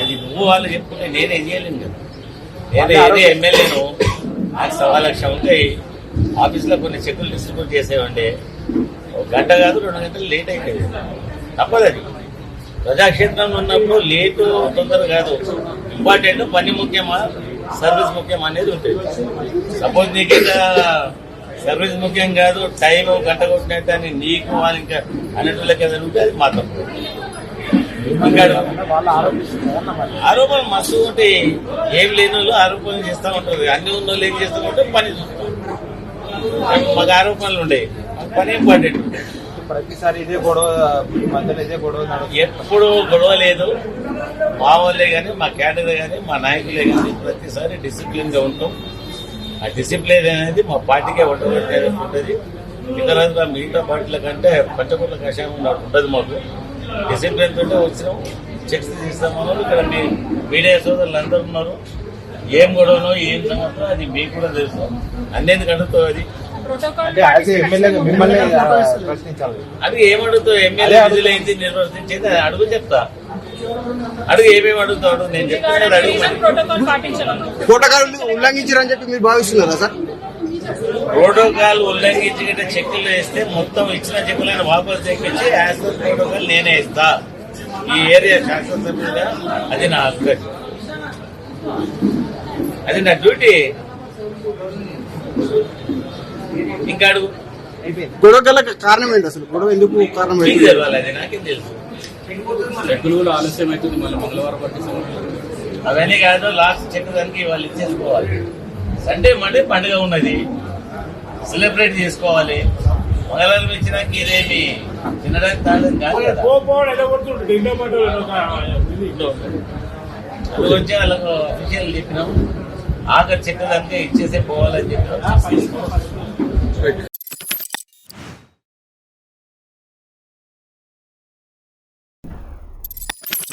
అది నువ్వు వాళ్ళు చెప్పుకుంటే నేనేం చేయలేను కదా. నేను ఎమ్మెల్యేను, నాకు 1,00,000 ఉంటాయి. ఆఫీస్లో కొన్ని చెక్కులు డిస్ట్రిబ్యూట్ చేసేవండి. ఒక గంట కాదు 2 గంటలు లేట్ అయిపోయింది. తప్పదు. అది ప్రజాక్షేత్రంలో ఉన్నప్పుడు లేటు తొందర కాదు. ఇంపార్టెంట్ పని ముఖ్యమా సర్వీస్ ముఖ్యమా అనేది ఉంటుంది. సపోజ్ నీకు సర్వీస్ ముఖ్యం కాదు, టైం గంట కొట్టినట్టు అని నీకు వాళ్ళు ఇంకా అన్నట్టులకి ఏదైనా ఉంటే అది మాత్రం ఆరోపణలు మస్తు ఉంటే ఏం లేని వాళ్ళు ఆరోపణలు చేస్తూ ఉంటారు. అన్ని ఉన్న వాళ్ళు ఏం చేస్తూ ఉంటే పని చూస్తాం. మాకు ఆరోపణలు ఉండేవి, పని ఇంపార్టెంట్. ప్రతిసారి ఇదే గొడవ, ఇదే గొడవ ఎప్పుడు గొడవ లేదు. మా వాళ్ళే కానీ, మా క్యాడర్ కానీ, మా నాయకులే కానీ ప్రతిసారి డిసిప్లిన్ గా ఉంటాం. ఆ డిసిప్లిన్ అనేది మా పార్టీకే ఉంటుంది. ఇతర మిగతా పార్టీల కంటే పంచకుల కషాయం ఉండదు. మాకు డిసిప్లిన్ తోటే వచ్చినాం. చెక్స్ తీస్తామన్నారు. ఇక్కడ మీ మీడియా సోదరులు అందరూ ఉన్నారు. ఏం గొడవనో ఏం సంగతో అది మీకు కూడా తెలుసు. అన్నేందుకు అడుగుతావు అది అది ఏమడుగుతావు? ఎమ్మెల్యే విధులైంది నిర్వర్తించేది అడుగు చెప్తా. అడుగు ఏమేమి అడుగుతాడు నేను చెప్తాను. అడుగు ప్రోటోకాల్ ఉల్లంఘించారని చెప్పి మీరు భావిస్తున్నారా సార్? ప్రోటోకాల్ ఉల్లంఘించి చెక్కులు వేస్తే మొత్తం ఇచ్చిన చెక్కులను వాపసు తెప్పించి యాజ్ పర్ ప్రోటోకాల్ నేనే ఇస్తా. ఈ ఏరియా శాసనసభ్యులుగా అది నా హక్కు, అది నా డ్యూటీ. ఇంకా అడుగు. గొడవ గల కారణం ఏంటి అసలు? గొడవ ఎందుకు కారణం ఏంటి తెలవాలి, అది నాకేం తెలుసు. చెక్కులు కూడా ఆలస్యం అవుతుంది. మళ్ళీ మంగళవారం అవన్నీ కాదు. లాస్ట్ చెక్ దానికి వాళ్ళు ఇచ్చేసుకోవాలి. సండే మండే పండుగ ఉన్నది, సెలబ్రేట్ చేసుకోవాలి. మంగళవారం ఇచ్చినాక ఇదేమి తినడానికి తాగడానికి కాదు కదా. అది వచ్చి వాళ్ళకు అఫీషియల్ చెప్పినాం. ఆఖరి చెక్ దానికి ఇచ్చేసే పోవాలని చెప్పినాం.